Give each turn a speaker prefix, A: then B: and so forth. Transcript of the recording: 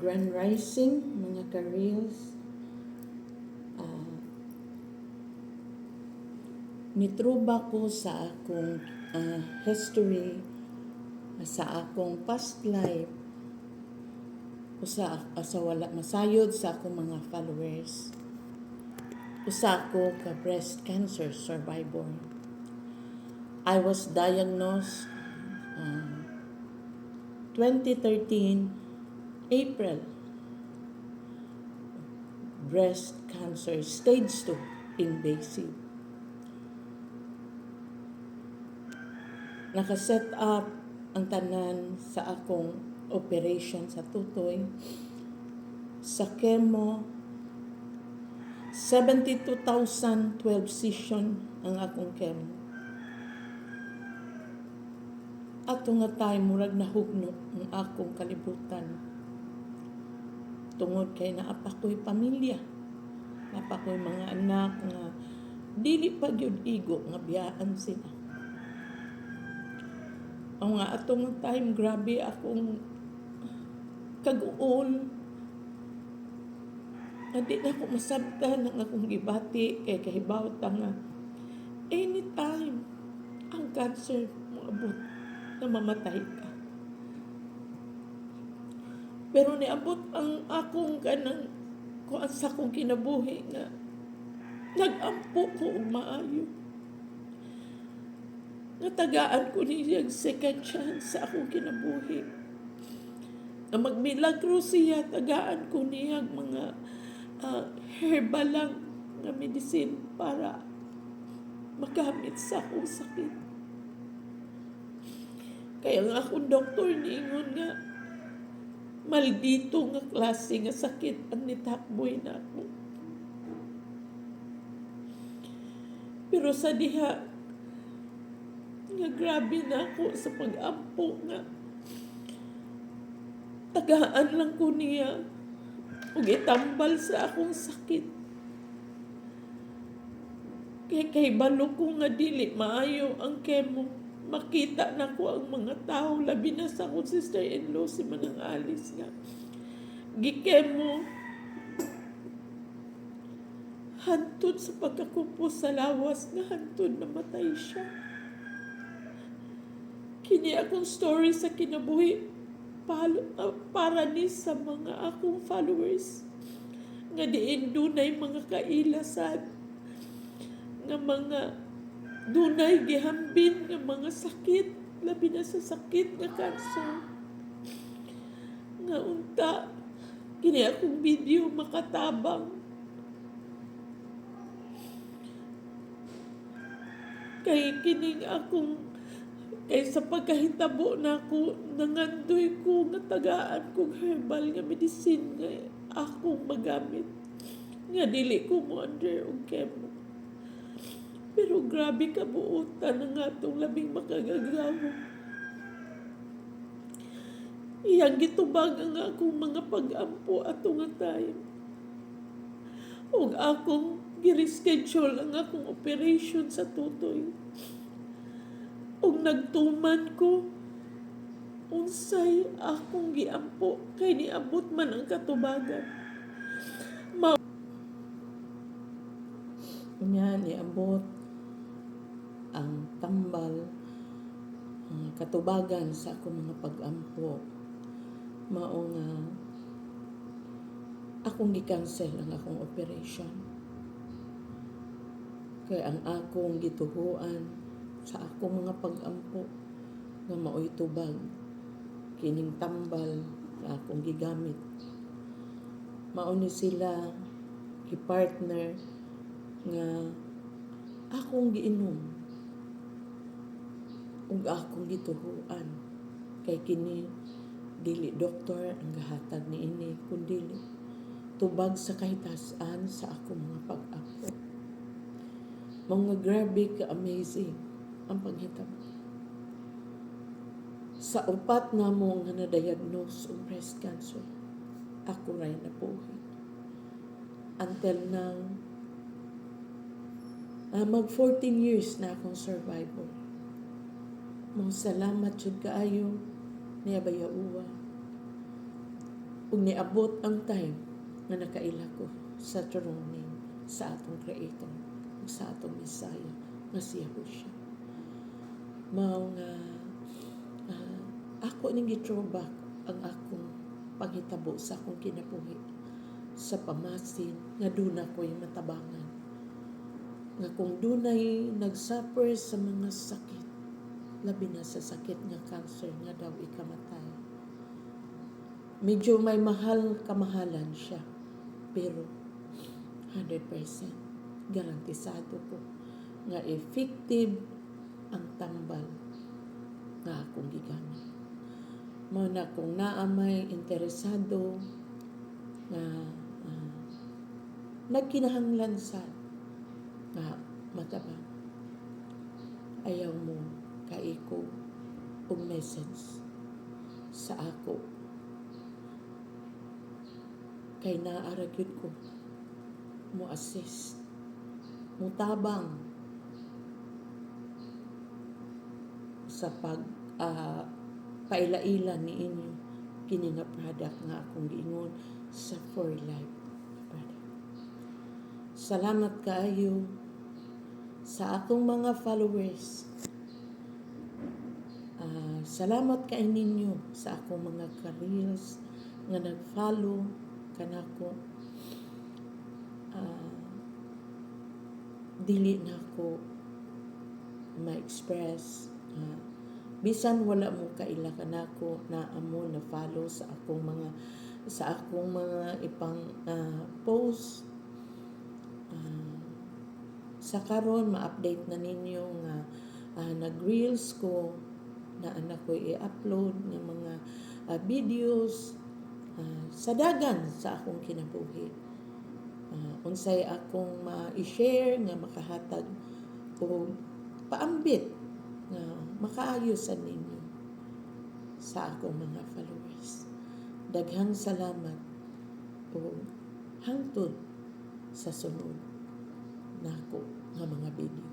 A: Grand Rising, mga ka-reels. Nitruba ko sa akong history, sa akong past life, usa wala masayod sa akong mga followers. Usa ako ka breast cancer survivor. I was diagnosed 2013 April. Breast cancer stage 2 invasive. Nakaset up ang tanan sa akong operation sa tutoy. Sa chemo, 72,012 session ang akong chemo. Ato nga time, murag nahugno ang akong kalibutan. Tungod kay naapa ko'y pamilya. Naapa ko'y mga anak nga dili pa gyud igo nga biyaan sila. Ang nga atong time, grabe akong kag-uol. Hindi na ako masabtan ng akong gibati kay kahibaw nga anytime ang cancer moabot na mamatay ka. Pero niabot ang akong kanang kuan sa akong kinabuhi nga nag-ampo ko og maayo. Natagaan ko niya second chance sa akong kinabuhi. Na magmilagro siya, tagaan ko niya mga herbal lang nga medicine para magamit sa akong sakit. Kaya nga akong doktor niingon nga maldito nga klase nga sakit ang nitakboy na ako. Pero sa diha nga grabe na ako sa pag-ampo nga tagaan lang ko niya ug itambal sa akong sakit. Kay balo ko nga dili maayo ang chemo. Makita na ko ang mga tao, labi na sa akong sister-in-law si Manang Alice nga gikemo hantod sa pagkakupos sa lawas nga hantod namatay siya. Kini akong story sa kinabuhi para ni sa mga akong followers nga diin dunay mga kailasan nga mga dunay gihambin nga mga sakit, labi na sa sakit nga cancer. Nga unta kini akong video makatabang kay kining akong kay sa pagkahitabo na ako, nangandoy ko nga tagaan kong herbal nga medicine nga akong magamit. Nga dili ko mo under og chemo. Pero grabe kabuutan ang atong labing makagagawa. Iyang gitubag ang akong mga pag-ampo atong time. Ug akong gi-reschedule ang akong operation sa tutoy. Ug nagtuman ko unsay akong giampo kay niabot man ang katubagan. Niabot ang tambal katubagan sa akong mga pag-ampo. Mao nga akong gi-cancel ang akong operation. Kay ang akong gituhuan sa akong mga pag-ampo nga mao'y tubag kining tambal nga akong gigamit. Mao ni sila gi-partner nga akong giinom ug akong gituhuan kay kini dili doktor ang gahatag niini kundi tubag sa kahitasan sa akong mga pag-ampo. Mga grabe ka amazing ang paghitabo. Sa upat na mo nga na-diagnose og breast cancer, ako ray nabuhi. Until now, mag 14 years na akong survivor. Mga salamat jud kaayo niya bayauwa. ug niabot ang time nga nakaila ko sa throne sa atong Creator ug sa atong Messiah nga si Yahushua. Mao nga ako ning gi-throwback ang akong panghitabo sa akong kinabuhi sa pamasin nga duna ko'y matabangan. Nga kung dunay nagsuffer sa mga sakit, labi na sa sakit nga cancer nga daw ikamatay. Medyo may kamahalan siya, pero 100% garantisado ko nga effective ang tambal nga akong gigamit. Mao na kung naamay interesado nga nagkinahanglan sa nga matabang, ayaw mo kaiko og message sa ako kay naara gyud ko mo assist mo tabang sa pag paila-ila ni inyo kini nga product nga akong giingon sa For Life product. Salamat kaayo sa akong mga followers. Salamat kay ninyo sa akong mga ka-reels nga nag-follow kanako. Dili na ko ma-express bisan wala mo kaila kanako na amo na follow sa akong mga ipang post. Sa karon ma-update na ninyo nga nag-reels ko na anak ko i-upload ng mga videos sa dagan sa akong kinabuhi. Unsay akong ma-share nga makahatag o paambit nga makaayo sa ninyo sa akong mga followers. Daghang salamat o hangtod sa sunod nako nga mga video.